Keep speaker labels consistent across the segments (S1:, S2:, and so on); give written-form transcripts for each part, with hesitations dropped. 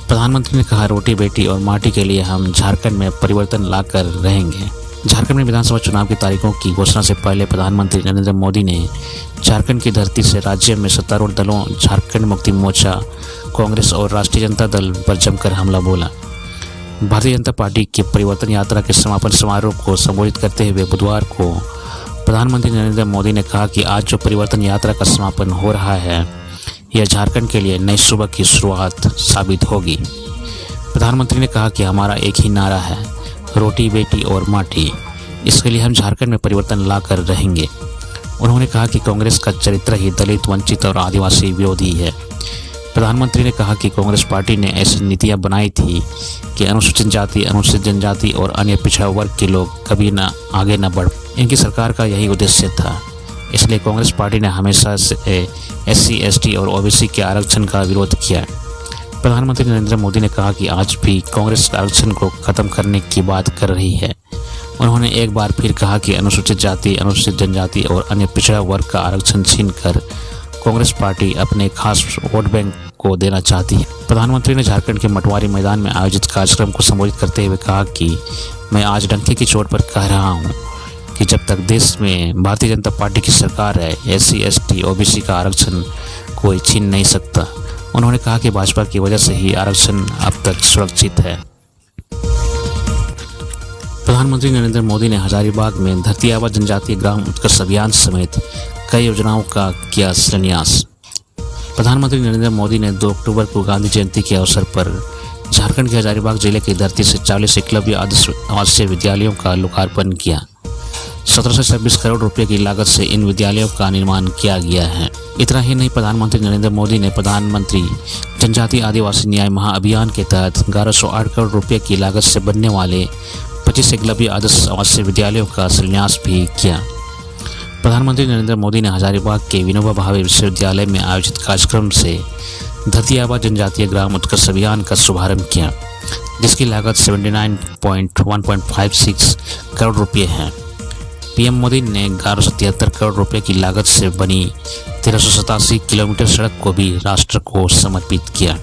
S1: प्रधानमंत्री ने कहा, रोटी बेटी और माटी के लिए हम झारखंड में परिवर्तन लाकर रहेंगे। झारखंड में विधानसभा चुनाव की तारीखों की घोषणा से पहले प्रधानमंत्री नरेंद्र मोदी ने झारखंड की धरती से राज्य में सत्तारूढ़ दलों झारखंड मुक्ति मोर्चा, कांग्रेस और राष्ट्रीय जनता दल पर जमकर हमला बोला। भारतीय जनता पार्टी की परिवर्तन यात्रा के समापन समारोह को संबोधित करते हुए बुधवार को प्रधानमंत्री नरेंद्र मोदी ने कहा कि आज जो परिवर्तन यात्रा का समापन हो रहा है, यह झारखंड के लिए नई सुबह की शुरुआत साबित होगी। प्रधानमंत्री ने कहा कि हमारा एक ही नारा है, रोटी बेटी और माटी। इसके लिए हम झारखंड में परिवर्तन लाकर रहेंगे। उन्होंने कहा कि कांग्रेस का चरित्र ही दलित, वंचित और आदिवासी विरोधी है। प्रधानमंत्री ने कहा कि कांग्रेस पार्टी ने ऐसी नीतियां बनाई थी कि अनुसूचित जाति, अनुसूचित जनजाति और अन्य पिछड़ा वर्ग के लोग कभी न आगे न बढ़। इनकी सरकार का यही उद्देश्य था। इसलिए कांग्रेस पार्टी ने हमेशा से SC, ST और OBC के आरक्षण का विरोध किया। प्रधानमंत्री नरेंद्र मोदी ने कहा कि आज भी कांग्रेस आरक्षण को खत्म करने की बात कर रही है। उन्होंने एक बार फिर कहा कि अनुसूचित जाति, अनुसूचित जनजाति और अन्य पिछड़ा वर्ग का आरक्षण छीनकर कांग्रेस पार्टी अपने खास वोट बैंक को देना चाहती है। प्रधानमंत्री ने झारखंड के मटवारी मैदान में आयोजित कार्यक्रम को संबोधित करते हुए कहा कि मैं आज डंके की चोट पर कह रहा हूँ कि जब तक देश में भारतीय जनता पार्टी की सरकार है, SC, ST, OBC का आरक्षण कोई छीन नहीं सकता। उन्होंने कहा कि भाजपा की वजह से ही आरक्षण अब तक सुरक्षित है। प्रधानमंत्री नरेंद्र मोदी ने हजारीबाग में धरती आबा जनजातीय ग्राम उत्कर्ष अभियान समेत कई योजनाओं का किया शिलान्यास। प्रधानमंत्री नरेंद्र मोदी ने 2 अक्टूबर को गांधी जयंती के अवसर पर झारखंड के हजारीबाग जिले की धरती से 40 एकलव्य आवासीय विद्यालयों का लोकार्पण किया। 1726 करोड़ रुपए की लागत से इन विद्यालयों का निर्माण किया गया है। इतना ही नहीं, प्रधानमंत्री नरेंद्र मोदी ने प्रधानमंत्री जनजातीय आदिवासी न्याय महाअभियान के तहत 1108 करोड़ रुपए की लागत से बनने वाले 25 एकलव्य आदर्श आवासीय विद्यालयों का शिलान्यास भी किया। प्रधानमंत्री नरेंद्र मोदी ने हजारीबाग के विनोबा भावे विश्वविद्यालय में आयोजित कार्यक्रम से धरती आबा जनजातीय ग्राम उत्कर्ष अभियान का शुभारंभ किया, जिसकी लागत 79.156 करोड़ रुपये है। PM मोदी ने 1173 करोड़ रुपए की लागत से बनी 1387 किलोमीटर सड़क को भी राष्ट्र को समर्पित किया।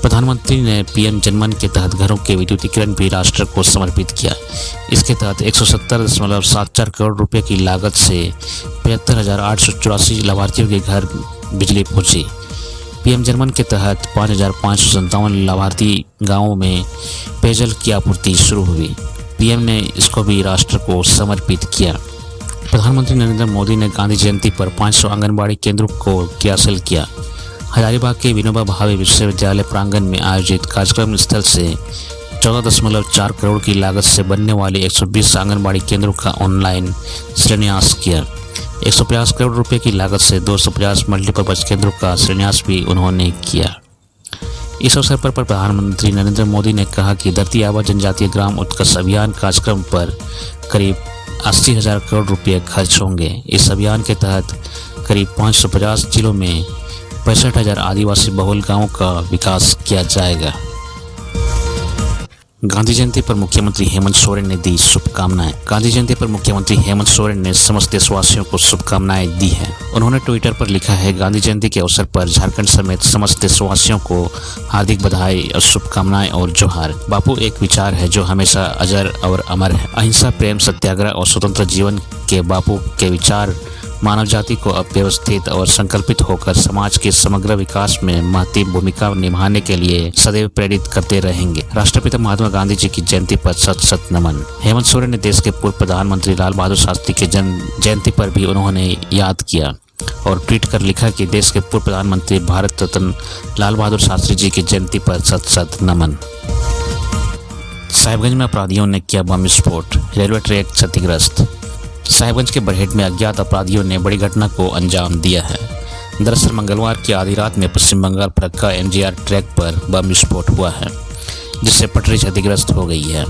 S1: प्रधानमंत्री ने PM जनमन के तहत घरों के विद्युतीकरण भी राष्ट्र को समर्पित किया। इसके तहत 170.74 करोड़ रुपए की लागत से 75,884 लाभार्थियों के घर बिजली पहुंची। PM जनमन के तहत 5,557 लाभार्थी गाँवों में पेयजल की आपूर्ति शुरू हुई। PM ने इसको भी राष्ट्र को समर्पित किया। प्रधानमंत्री नरेंद्र मोदी ने गांधी जयंती पर 500 आंगनबाड़ी केंद्रों को क्रियाशील किया। हजारीबाग के विनोबा भावे विश्वविद्यालय प्रांगण में आयोजित कार्यक्रम स्थल से 14.4 करोड़ की लागत से बनने वाले 120 आंगनबाड़ी केंद्रों का ऑनलाइन शिलान्यास किया। 150 करोड़ रुपए की लागत से 250 मल्टीपर्पज केंद्रों का शिलान्यास भी उन्होंने किया। इस अवसर पर प्रधानमंत्री नरेंद्र मोदी ने कहा कि धरती आबा जनजातीय ग्राम उत्कर्ष अभियान कार्यक्रम पर करीब 80,000 करोड़ रुपए खर्च होंगे। इस अभियान के तहत करीब 550 जिलों में 65,000 आदिवासी बहुल गांवों का विकास किया जाएगा। गांधी जयंती पर मुख्यमंत्री हेमंत सोरेन ने दी शुभकामनाएं। गांधी जयंती पर मुख्यमंत्री हेमंत सोरेन ने समस्त देशवासियों को शुभकामनाएं दी हैं। उन्होंने ट्विटर पर लिखा है, गांधी जयंती के अवसर पर झारखंड समेत समस्त देशवासियों को हार्दिक बधाई और शुभकामनाएं और जोहार। बापू एक विचार है जो हमेशा अजर और अमर है। अहिंसा, प्रेम, सत्याग्रह और स्वतंत्र जीवन के बापू के विचार मानव जाति को अव्यवस्थित और संकल्पित होकर समाज के समग्र विकास में महत्वपूर्ण भूमिका निभाने के लिए सदैव प्रेरित करते रहेंगे। राष्ट्रपिता महात्मा गांधी जी की जयंती पर सत सत नमन। हेमंत सोरेन ने देश के पूर्व प्रधानमंत्री लाल बहादुर शास्त्री के जयंती पर भी उन्होंने याद किया और ट्वीट कर लिखा कि देश के पूर्व प्रधानमंत्री भारत रत्न लाल बहादुर शास्त्री जी की जयंती पर सत सत नमन। साहिबगंज में अपराधियों ने किया बम विस्फोट, रेलवे ट्रैक क्षतिग्रस्त। साहिबगंज के बरहेट में अज्ञात अपराधियों ने बड़ी घटना को अंजाम दिया है। दरअसल मंगलवार की आधी रात में पश्चिम बंगाल फरक्का MGR ट्रैक पर बम विस्फोट हुआ है, जिससे पटरी क्षतिग्रस्त हो गई है।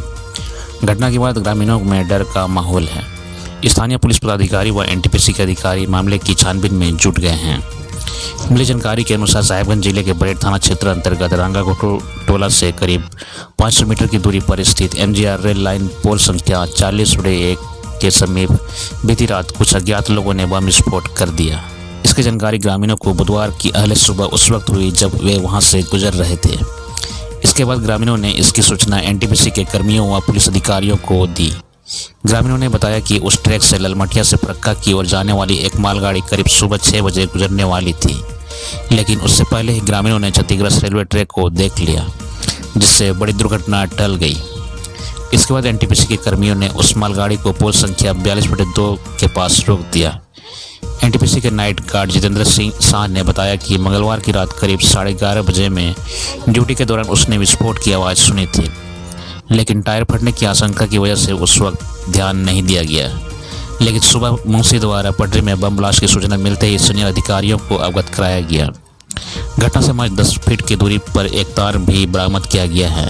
S1: घटना के बाद ग्रामीणों में डर का माहौल है। स्थानीय पुलिस पदाधिकारी व NTPC के अधिकारी मामले की छानबीन में जुट गए हैं। मिली जानकारी के अनुसार साहिबगंज जिले के बरहेट थाना क्षेत्र अंतर्गत रांगाघोटू टोला से करीब 500 मीटर की दूरी पर स्थित MGR रेल लाइन पोल संख्या 40/1 के समीप बीती रात कुछ अज्ञात लोगों ने बम विस्फोट कर दिया। इसकी जानकारी ग्रामीणों को बुधवार की अहले सुबह उस वक्त हुई जब वे वहां से गुजर रहे थे। इसके बाद ग्रामीणों ने इसकी सूचना एनटीपीसी के कर्मियों व पुलिस अधिकारियों को दी। ग्रामीणों ने बताया कि उस ट्रैक से ललमटिया से फरक्का की ओर जाने वाली एक मालगाड़ी करीब सुबह 6 बजे गुजरने वाली थी, लेकिन उससे पहले ही ग्रामीणों ने क्षतिग्रस्त रेलवे ट्रैक को देख लिया, जिससे बड़ी दुर्घटना टल गई। इसके बाद एनटीपीसी के कर्मियों ने उस मालगाड़ी को पोल संख्या 42/2 के पास रोक दिया। एनटीपीसी के नाइट गार्ड जितेंद्र सिंह शाह ने बताया कि मंगलवार की रात करीब 11:30 बजे में ड्यूटी के दौरान उसने विस्फोट की आवाज़ सुनी थी, लेकिन टायर फटने की आशंका की वजह से उस वक्त ध्यान नहीं दिया गया। लेकिन सुबह मुंशी द्वारा पटरी में बम ब्लास्ट की सूचना मिलते ही सीनियर अधिकारियों को अवगत कराया गया। घटना से महज 10 फीट की दूरी पर एक तार भी बरामद किया गया है।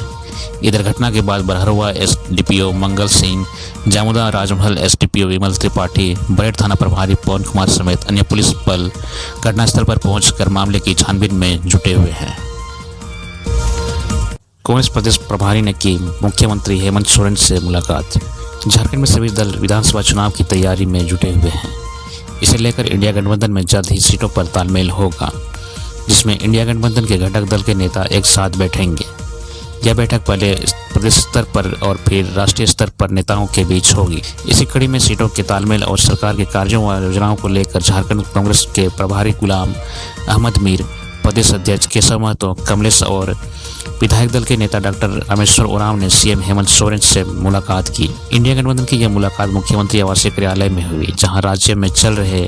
S1: इधर घटना के बाद बरहरवा एसडीपीओ मंगल सिंह, जामुदा राजमहल एसडीपीओ विमल त्रिपाठी, बरेट थाना प्रभारी पवन कुमार समेत अन्य पुलिस बल घटनास्थल पर पहुंचकर मामले की छानबीन में जुटे हुए हैं। कांग्रेस प्रदेश प्रभारी ने की मुख्यमंत्री हेमंत सोरेन से मुलाकात। झारखंड में सभी दल विधानसभा चुनाव की तैयारी में जुटे हुए हैं। इसे लेकर इंडिया गठबंधन में जल्द ही सीटों पर तालमेल होगा, जिसमें इंडिया गठबंधन के घटक दल के नेता एक साथ बैठेंगे। यह बैठक पहले प्रदेश स्तर पर और फिर राष्ट्रीय स्तर पर नेताओं के बीच होगी। इसी कड़ी में सीटों के तालमेल और सरकार के कार्यों व योजनाओं को लेकर झारखंड कांग्रेस के प्रभारी गुलाम अहमद मीर, प्रदेश अध्यक्ष केशव महतो, कमलेश और विधायक दल के नेता डॉक्टर रामेश्वर ओरांव ने सीएम हेमंत सोरेन से मुलाकात की। इंडिया गठबंधन की यह मुलाकात मुख्यमंत्री आवासीय कार्यालय में हुई, जहां राज्य में चल रहे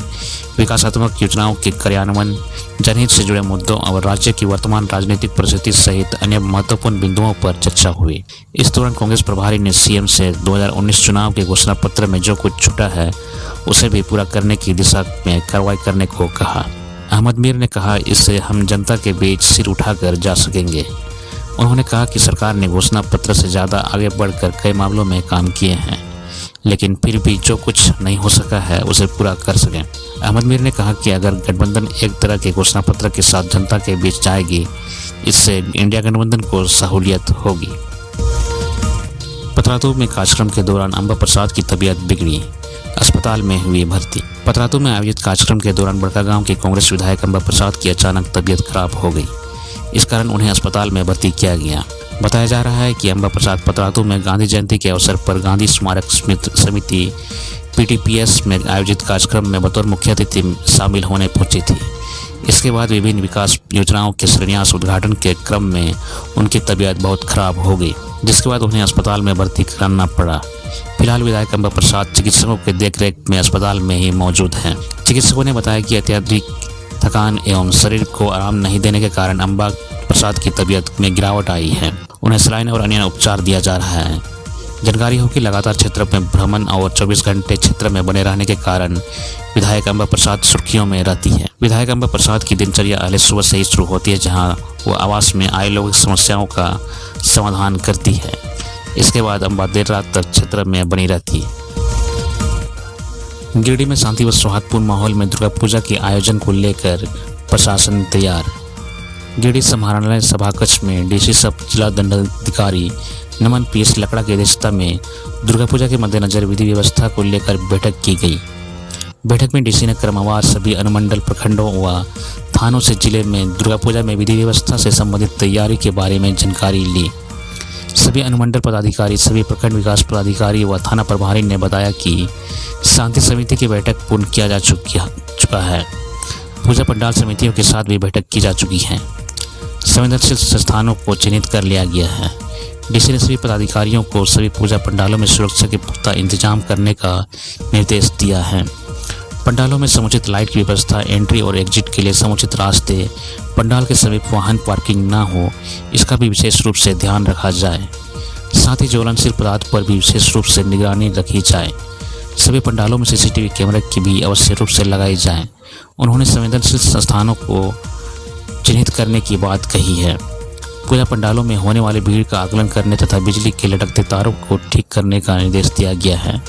S1: विकासात्मक योजनाओं के कार्यान्वयन, जनहित से जुड़े मुद्दों और राज्य की वर्तमान राजनीतिक परिस्थिति सहित अन्य महत्वपूर्ण बिंदुओं पर चर्चा हुई। इस दौरान कांग्रेस प्रभारी ने सीएम से 2019 चुनाव के घोषणा पत्र में जो कुछ छूटा है उसे भी पूरा करने की दिशा में कार्रवाई करने को कहा। अहमद मीर ने कहा, इससे हम जनता के बीच सिर उठाकर जा सकेंगे। उन्होंने कहा कि सरकार ने घोषणा पत्र से ज़्यादा आगे बढ़कर कई मामलों में काम किए हैं, लेकिन फिर भी जो कुछ नहीं हो सका है उसे पूरा कर सकें। अहमद मीर ने कहा कि अगर गठबंधन एक तरह के घोषणा पत्र के साथ जनता के बीच जाएगी, इससे इंडिया गठबंधन को सहूलियत होगी। पतरातू में कार्यक्रम के दौरान अंबा प्रसाद की तबीयत बिगड़ी, अस्पताल में हुई भर्ती। पतरातू में आयोजित कार्यक्रम के दौरान बड़कागांव के कांग्रेस विधायक अंबा प्रसाद की अचानक तबीयत खराब हो गई। इस कारण उन्हें अस्पताल में भर्ती किया गया। बताया जा रहा है कि अंबा प्रसाद पतरातू में गांधी जयंती के अवसर पर गांधी स्मारक समिति पीटीपीएस में आयोजित कार्यक्रम में बतौर मुख्य अतिथि शामिल होने पहुंची थी। इसके बाद विभिन्न विकास योजनाओं के शिलान्यास उद्घाटन के क्रम में उनकी तबीयत बहुत खराब हो गई, जिसके बाद उन्हें अस्पताल में भर्ती कराना पड़ा। फिलहाल विधायक अंबा प्रसाद चिकित्सकों के देखरेख में अस्पताल में ही मौजूद हैं। चिकित्सकों ने बताया कि अत्यधिक थकान एवं शरीर को आराम नहीं देने के कारण अंबा प्रसाद की तबीयत में गिरावट आई है। उन्हें सलाइन और अन्य उपचार दिया जा रहा है। जानकारी हो कि लगातार क्षेत्र में भ्रमण और 24 घंटे क्षेत्र में बने रहने के कारण विधायक अंबा प्रसाद सुर्खियों में रहती है। विधायक अंबा प्रसाद की दिनचर्या पहले सुबह से ही शुरू होती है, जहां वो आवास में आए लोगों की समस्याओं का समाधान करती है। इसके बाद अंबा देर रात तक क्षेत्र में बनी रहती है। गिरिडीह में शांति व सौहार्दपूर्ण माहौल में दुर्गा पूजा के आयोजन को लेकर प्रशासन तैयार। गिरिडीह समाहरणालय सभा कक्ष में डीसी सब जिला दंडाधिकारी नमन पीएस लकड़ा की अध्यक्षता में दुर्गा पूजा के मद्देनजर विधि व्यवस्था को लेकर बैठक की गई। बैठक में डीसी ने क्रमवार सभी अनुमंडल प्रखंडों व थानों से जिले में दुर्गा पूजा में विधि व्यवस्था से संबंधित तैयारी के बारे में जानकारी ली। सभी अनुमंडल पदाधिकारी, सभी प्रखंड विकास पदाधिकारी व थाना प्रभारी ने बताया कि शांति समिति की बैठक पूर्ण किया जा चुका है। पूजा पंडाल समितियों के साथ भी बैठक की जा चुकी है। संवेदनशील स्थानों को चिन्हित कर लिया गया है। डीसी ने सभी पदाधिकारियों को सभी पूजा पंडालों में सुरक्षा के पुख्ता इंतजाम करने का निर्देश दिया है। पंडालों में समुचित लाइट की व्यवस्था, एंट्री और एग्जिट के लिए समुचित रास्ते, पंडाल के समीप वाहन पार्किंग न हो, इसका भी विशेष रूप से ध्यान रखा जाए। साथ ही ज्वलनशील पदार्थ पर भी विशेष रूप से निगरानी रखी जाए। सभी पंडालों में सीसीटीवी कैमरे की भी अवश्य रूप से लगाई जाए। उन्होंने संवेदनशील संस्थानों को चिन्हित करने की बात कही है। पूजा पंडालों में होने वाली भीड़ का आकलन करने तथा बिजली के लटकते तारों को ठीक करने का निर्देश दिया गया है।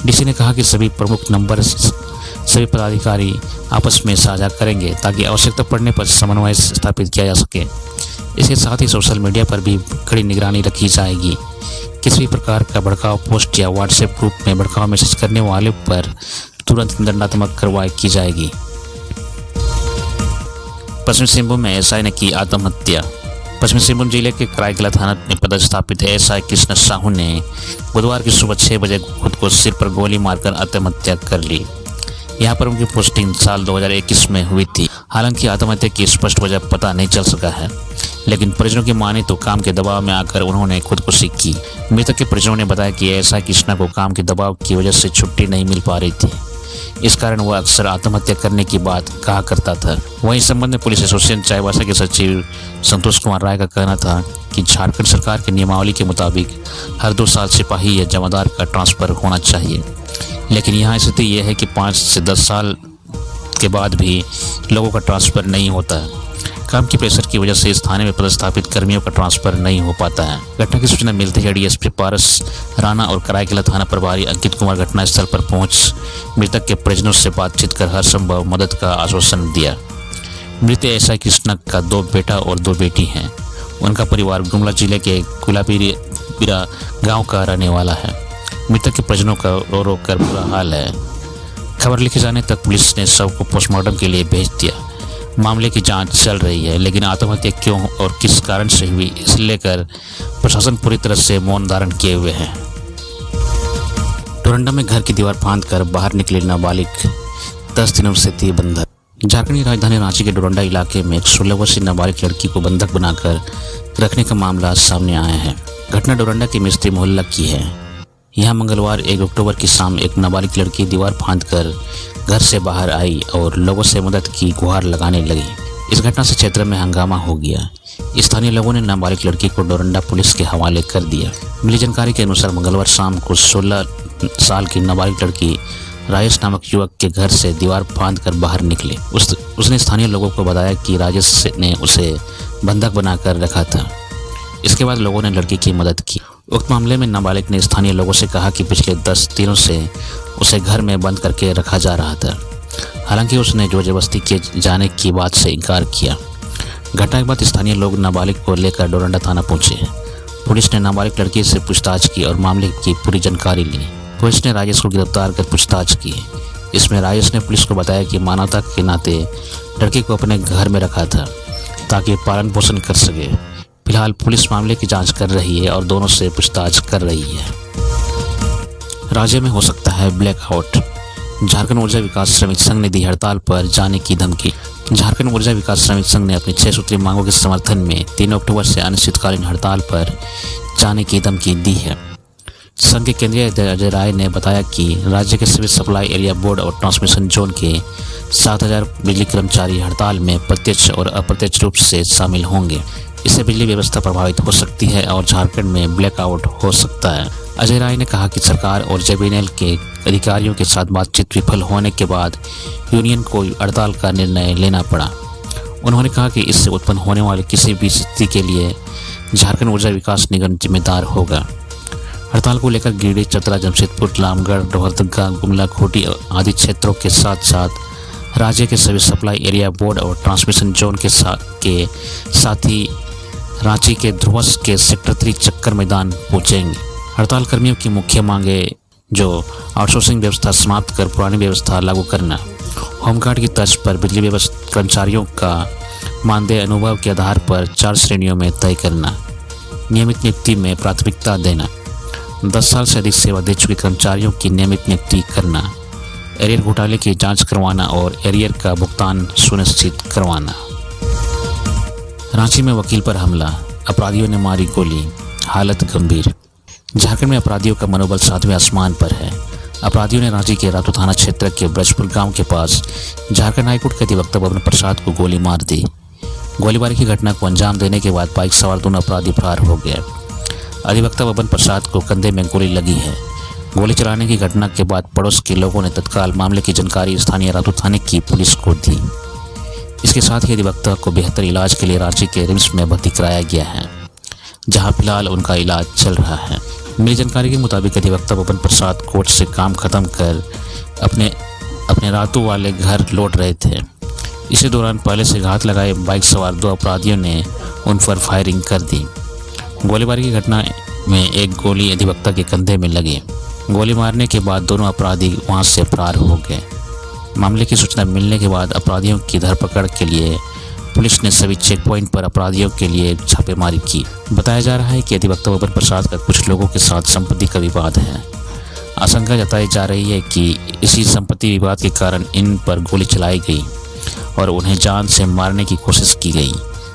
S1: डीसी ने कहा कि सभी प्रमुख नंबर सभी पदाधिकारी आपस में साझा करेंगे ताकि आवश्यकता पड़ने पर समन्वय स्थापित किया जा सके। इसके साथ ही सोशल मीडिया पर भी कड़ी निगरानी रखी जाएगी। किसी भी प्रकार का भड़काऊ पोस्ट या व्हाट्सएप ग्रुप में भड़काऊ मैसेज करने वाले पर तुरंत दंडात्मक कार्रवाई की जाएगी। पश्चिमी सिंहभूम में एसआई ने की आत्महत्या। पश्चिमी सिंहभूम जिले के कराईकला थाना में पदस्थापित एएसआई कृष्ण साहू ने बुधवार की सुबह 6 बजे खुद को सिर पर गोली मारकर आत्महत्या कर ली। यहाँ पर उनकी पोस्टिंग साल 2021 में हुई थी। हालांकि आत्महत्या की स्पष्ट वजह पता नहीं चल सका है, लेकिन परिजनों की माने तो काम के दबाव में आकर उन्होंने खुदकुशी की। मृतक के परिजनों ने बताया कि एएसआई कृष्णा को काम के दबाव की वजह से छुट्टी नहीं मिल पा रही थी। इस कारण वह अक्सर आत्महत्या करने की बात कहा करता था। वहीं इस संबंध में पुलिस एसोसिएशन चाईबासा के सचिव संतोष कुमार राय का कहना था कि झारखंड सरकार के नियमावली के मुताबिक हर 2 साल सिपाही या जमादार का ट्रांसफर होना चाहिए, लेकिन यहाँ स्थिति यह है कि 5 से 10 साल के बाद भी लोगों का ट्रांसफर नहीं होता है। काम की प्रेशर की वजह से इस थाने में पदस्थापित कर्मियों का ट्रांसफर नहीं हो पाता है। घटना की सूचना मिलते ही डीएसपी पारस राणा और कराईकला थाना प्रभारी अंकित कुमार घटनास्थल पर पहुंच मृतक के परिजनों से बातचीत कर हर संभव मदद का आश्वासन दिया। मृत एएसआई कृष्णा का 2 बेटा और 2 बेटी हैं। उनका परिवार गुमला जिले के कुलाबीरा गाँव का रहने वाला है। मृतक के परिजनों का रो कर बुरा हाल है। खबर लिखे जाने तक पुलिस ने शव को पोस्टमार्टम के लिए भेज दिया। मामले की जांच चल रही है, लेकिन आत्महत्या क्यों और किस कारण से हुई इसे लेकर प्रशासन पूरी तरह से मौन धारण किए हुए है। डोरंडा में घर की दीवार फांदकर बाहर निकले नाबालिग 10 दिनों से थी बंधक। झारखंड की राजधानी रांची के डोरंडा इलाके में एक 16 वर्षीय नाबालिग लड़की को बंधक बनाकर रखने का मामला सामने आया है। घटना डोरंडा के मिस्त्री मोहल्ला की है। यहाँ मंगलवार 1 अक्टूबर की शाम एक नाबालिग लड़की दीवार फांदकर घर से बाहर आई और लोगों से मदद की गुहार लगाने लगी। इस घटना से क्षेत्र में हंगामा हो गया। स्थानीय लोगों ने नाबालिग लड़की को डोरंडा पुलिस के हवाले कर दिया। मिली जानकारी के अनुसार मंगलवार शाम को 16 साल की नाबालिग लड़की राजेश नामक युवक के घर से दीवार फांदकर बाहर निकली। उसने स्थानीय लोगों को बताया कि राजेश ने उसे बंधक बनाकर रखा था। इसके बाद लोगों ने लड़की की मदद की। उक्त मामले में नाबालिग ने स्थानीय लोगों से कहा कि पिछले 10 दिनों से उसे घर में बंद करके रखा जा रहा था। हालांकि उसने जोर जबरदस्ती किए जाने की बात से इनकार किया। घटना के बाद स्थानीय लोग नाबालिग को लेकर डोरंडा थाना पहुंचे। पुलिस ने नाबालिग लड़की से पूछताछ की और मामले की पूरी जानकारी ली। पुलिस ने राजेश को गिरफ्तार कर पूछताछ की। इसमें राजेश ने पुलिस को बताया कि मानवता के नाते लड़की को अपने घर में रखा था ताकि पालन पोषण कर सके। फिलहाल पुलिस मामले की जांच कर रही है और दोनों से पूछताछ कर रही है। राज्य में हो सकता है ब्लैकआउट। झारखंड ऊर्जा विकास श्रमिक संघ ने दी हड़ताल पर जाने की धमकी। झारखंड ऊर्जा विकास श्रमिक संघ ने अपनी 6 सूत्रीय मांगों के समर्थन में 3 अक्टूबर से अनिश्चितकालीन हड़ताल पर जाने की धमकी दी है। संघ के केंद्रीय अध्यक्ष अजय राय ने बताया कि राज्य के सभी सप्लाई एरिया बोर्ड और ट्रांसमिशन जोन के 7,000 बिजली कर्मचारी हड़ताल में प्रत्यक्ष और अप्रत्यक्ष रूप से शामिल होंगे। इससे बिजली व्यवस्था प्रभावित हो सकती है और झारखंड में ब्लैकआउट हो सकता है। अजय राय ने कहा कि सरकार और जेबीएनएल के अधिकारियों के साथ बातचीत विफल होने के बाद यूनियन को हड़ताल का निर्णय लेना पड़ा। उन्होंने कहा कि इससे उत्पन्न होने वाली किसी भी स्थिति के लिए झारखंड ऊर्जा विकास निगम जिम्मेदार होगा। हड़ताल को लेकर गिरिडीह, चतरा, जमशेदपुर, रामगढ़, लोहरदगा, गुमला, खूंटी आदि क्षेत्रों के साथ राज्य के सभी सप्लाई एरिया बोर्ड और ट्रांसमिशन जोन के साथ ही रांची के ध्रुवस के सेक्टर 3 चक्कर मैदान पहुंचेंगे। हड़ताल कर्मियों की मुख्य मांगे जो आउटसोर्सिंग व्यवस्था समाप्त कर पुरानी व्यवस्था लागू करना, होमगार्ड की तर्ज पर बिजली व्यवस्था कर्मचारियों का मानदेय अनुभव के आधार पर 4 श्रेणियों में तय करना, नियमित नियुक्ति में प्राथमिकता देना, 10 साल से अधिक सेवा दे चुके कर्मचारियों की नियमित नियुक्ति करना, एरियर घोटाले की जांच करवाना और एरियर का भुगतान सुनिश्चित करवाना। रांची में वकील पर हमला, अपराधियों ने मारी गोली, हालत गंभीर। झारखंड में अपराधियों का मनोबल 7वें आसमान पर है। अपराधियों ने रांची के रातू थाना क्षेत्र के ब्रजपुर गांव के पास झारखंड हाईकोर्ट के अधिवक्ता बबन प्रसाद को गोली मार दी। गोलीबारी की घटना को अंजाम देने के बाद बाइक सवार दोनों अपराधी फरार हो गए। अधिवक्ता बबन प्रसाद को कंधे में गोली लगी है। गोली चलाने की घटना के बाद पड़ोस के लोगों ने तत्काल मामले की जानकारी स्थानीय रातू थाने की पुलिस को दी। इसके साथ ही अधिवक्ता को बेहतर इलाज के लिए रांची के रिम्स में भर्ती कराया गया है, जहां फिलहाल उनका इलाज चल रहा है। मिली जानकारी के मुताबिक अधिवक्ता बबन प्रसाद कोर्ट से काम खत्म कर अपने रातू वाले घर लौट रहे थे। इसी दौरान पहले से घात लगाए बाइक सवार 2 अपराधियों ने उन पर फायरिंग कर दी। गोलीबारी की घटना में एक गोली अधिवक्ता के कंधे में लगी। गोली मारने के बाद दोनों अपराधी वहां से फरार हो गए। मामले की सूचना मिलने के बाद अपराधियों की धरपकड़ के लिए पुलिस ने सभी चेक पॉइंट पर अपराधियों के लिए छापेमारी की। बताया जा रहा है कि अधिवक्ता बबन प्रसाद का कुछ लोगों के साथ संपत्ति का विवाद है। आशंका जताई जा रही है कि इसी संपत्ति विवाद के कारण इन पर गोली चलाई गई और उन्हें जान से मारने की कोशिश की गई।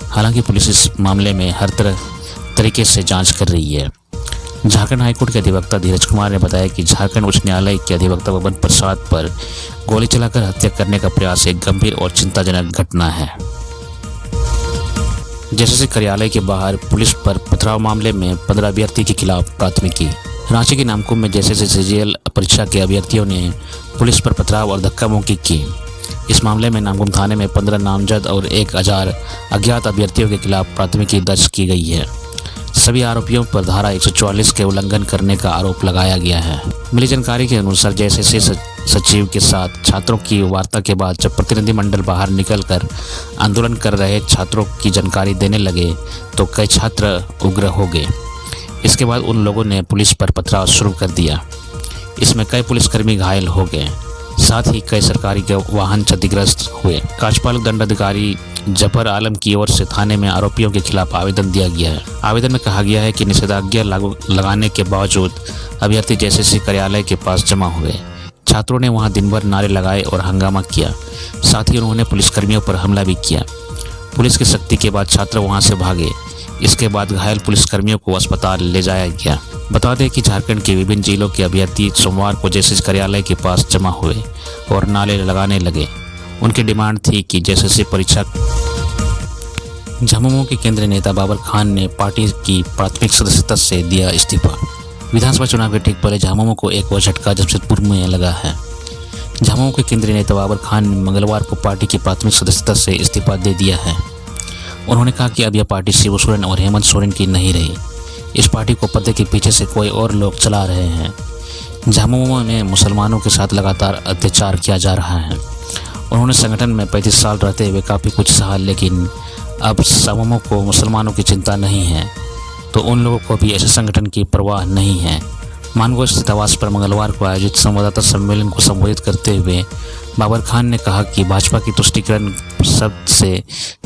S1: हालांकि पुलिस इस मामले में हर तरीके से जांच कर रही है। झारखंड हाईकोर्ट के अधिवक्ता धीरज कुमार ने बताया कि झारखंड उच्च न्यायालय के अधिवक्ता बबन प्रसाद पर गोली चलाकर हत्या करने का प्रयास एक गंभीर और चिंताजनक घटना है। जैसे कार्यालय के बाहर पुलिस पर पथराव मामले में 15 अभ्यर्थी के खिलाफ प्राथमिकी। रांची के नामकुम में जैसे सीजीएल परीक्षा के अभ्यर्थियों ने पुलिस पर पथराव और धक्का मुक्की की। इस मामले में नामकुम थाने में 15 नामजद और 1000 अज्ञात अभ्यर्थियों के खिलाफ प्राथमिकी दर्ज की गई है। सभी आरोपियों पर धारा 144 के उल्लंघन करने का आरोप लगाया गया है। मिली जानकारी के अनुसार जैसे सचिव के साथ छात्रों की वार्ता के बाद जब प्रतिनिधिमंडल बाहर निकलकर आंदोलन कर रहे छात्रों की जानकारी देने लगे तो कई छात्र उग्र हो गए। इसके बाद उन लोगों ने पुलिस पर पथराव शुरू कर दिया। इसमें कई पुलिसकर्मी घायल हो गए, साथ ही कई सरकारी वाहन क्षतिग्रस्त हुए। कार्यपालक दंडाधिकारी जफर आलम की ओर से थाने में आरोपियों के खिलाफ आवेदन दिया गया है। आवेदन में कहा गया है कि निषेधाज्ञा लगाने के बावजूद अभ्यर्थी जैसे कार्यालय के पास जमा हुए। छात्रों ने वहां दिन भर नारे लगाए और हंगामा किया, साथ ही उन्होंने पुलिसकर्मियों पर हमला भी किया। पुलिस की सख्ती के बाद छात्र वहां से भागे। इसके बाद घायल पुलिसकर्मियों को अस्पताल ले जाया गया। बता दें कि झारखंड के विभिन्न जिलों के अभ्यर्थी सोमवार को जैसे कार्यालय के पास जमा हुए और नारे लगाने लगे। उनकी डिमांड थी कि जैसे परीक्षा। झामुमो के केंद्रीय नेता बाबर खान ने पार्टी की प्राथमिक सदस्यता से दिया इस्तीफा। विधानसभा चुनाव के ठीक पहले झामुमो को एक और झटका जमशेदपुर में लगा है। झामुमो के केंद्रीय नेता बाबर खान ने मंगलवार को पार्टी की प्राथमिक सदस्यता से इस्तीफा दे दिया है। उन्होंने कहा कि अब यह पार्टी शिबू सोरेन और हेमंत सोरेन की नहीं रही। इस पार्टी को पर्दे के पीछे से कोई और लोग चला रहे हैं। झामुमो में मुसलमानों के साथ लगातार अत्याचार किया जा रहा है। उन्होंने संगठन में 35 साल रहते हुए काफ़ी कुछ सहा, लेकिन अब झामुमो को मुसलमानों की चिंता नहीं है तो उन लोगों को भी ऐसे संगठन की परवाह नहीं है। मानगो स्थित आवास पर मंगलवार को आयोजित संवाददाता सम्मेलन को संबोधित करते हुए बाबर खान ने कहा कि भाजपा की तुष्टीकरण शब्द से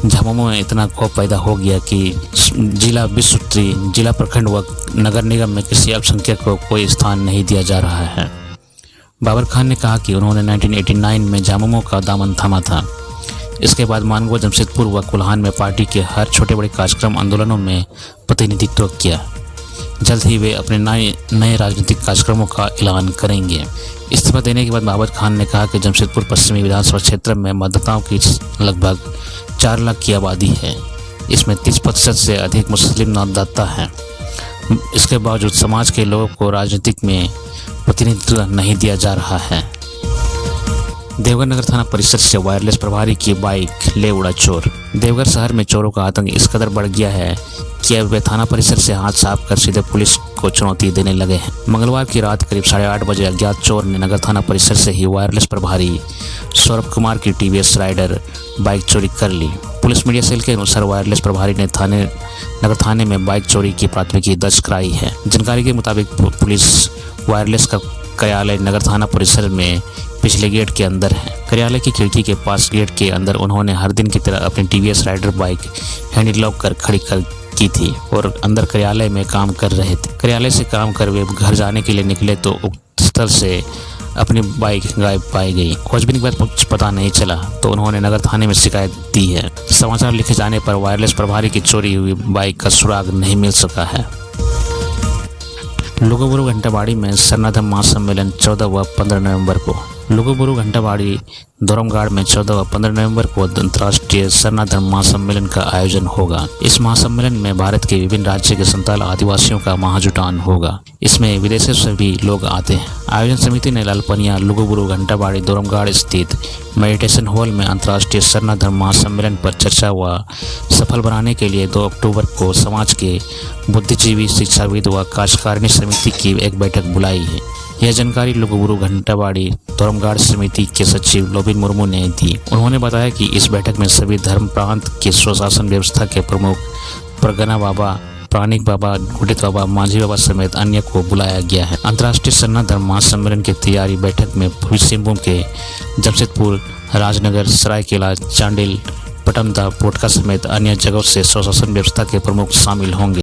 S1: झामुमो में इतना खौफ पैदा हो गया कि जिला, विश्वत्री, जिला, प्रखंड व नगर निगम में किसी अल्पसंख्यक को कोई स्थान नहीं दिया जा रहा है। बाबर खान ने कहा कि उन्होंने 1989 में झामुमो का दामन थामा था। इसके बाद मानगो, जमशेदपुर व कुल्हान में पार्टी के हर छोटे बड़े कार्यक्रम आंदोलनों में प्रतिनिधित्व किया। जल्द ही वे अपने नए राजनीतिक कार्यक्रमों का ऐलान करेंगे। इस्तीफा देने के बाद बाबर खान ने कहा कि जमशेदपुर पश्चिमी विधानसभा क्षेत्र में मतदाताओं की लगभग 4 लाख की आबादी है। इसमें 30% से अधिक मुस्लिम मतदाता हैं। इसके बावजूद समाज के लोगों को राजनीतिक में प्रतिनिधित्व नहीं दिया जा रहा है। देवघर नगर थाना परिसर से वायरलेस प्रभारी की बाइक ले उड़ा चोर। देवघर शहर में चोरों का आतंक इस कदर बढ़ गया है कि अब वे थाना परिसर से हाथ साफ कर सीधे पुलिस को चुनौती देने लगे हैं। मंगलवार की रात करीब 8:30 बजे अज्ञात चोर ने नगर थाना परिसर से ही वायरलेस प्रभारी सौरभ कुमार की टीवीएस राइडर बाइक चोरी कर ली। पुलिस मीडिया सेल के अनुसार वायरलेस प्रभारी ने नगर थाने में बाइक चोरी की प्राथमिकी दर्ज कराई है। जानकारी के मुताबिक पुलिस वायरलेस का कार्यालय नगर थाना परिसर में पिछले गेट के अंदर है। कार्यालय की खिड़की के पास गेट के अंदर उन्होंने हर दिन की तरह अपनी TVS Raider bike handle lock कर खड़ी की थी और अंदर कार्यालय में काम कर रहे थे। कार्यालय से काम कर वे घर जाने के लिए निकले तो उक्त स्थल से अपनी बाइक गायब पाई गई। खोजबीन के बाद कुछ पता नहीं चला तो उन्होंने नगर थाने में शिकायत दी है। समाचार लिखे जाने पर वायरलेस प्रभारी की चोरी हुई बाइक का सुराग नहीं मिल सका है। लुगुबुरु घंटाबाड़ी में सरनाधर्म महासम्मेलन 14 व 15 नवंबर को। लुगुबुरु घंटाबाड़ी दोरमगाड़ में 14 व 15 नवंबर को अंतर्राष्ट्रीय सरनाधर्म महासम्मेलन का आयोजन होगा। इस महासम्मेलन में भारत के विभिन्न राज्य के संताल आदिवासियों का महाजुटान होगा। इसमें विदेशों से भी लोग आते हैं। आयोजन समिति ने लालपनिया, लुगुबुरु घंटाबाड़ी, दोरमगाड़ स्थित मेडिटेशन हॉल में अंतर्राष्ट्रीय सरनाधर्म महासम्मेलन पर चर्चा व सफल बनाने के लिए 2 अक्टूबर को समाज के बुद्धिजीवी, शिक्षाविद व कार्यकारिणी समिति की एक बैठक बुलाई है। यह जानकारी लुगुबुरु घंटाबाड़ी दोरमगाड़ समिति के सचिव लोबिन मुर्मू ने दी। उन्होंने बताया कि इस बैठक में सभी धर्म प्रांत के स्वशासन व्यवस्था के प्रमुख परगना बाबा, प्राणिक बाबा, गुडित बाबा, मांझी बाबा समेत अन्य को बुलाया गया है। अंतर्राष्ट्रीय सरनाधर्म महासम्मेलन की तैयारी बैठक में पूर्वी सिंहभूम के जमशेदपुर, राजनगर, सरायकेला, चांडिल, पटनदा, पोटका समेत अन्य जगहों से स्वशासन व्यवस्था के प्रमुख शामिल होंगे।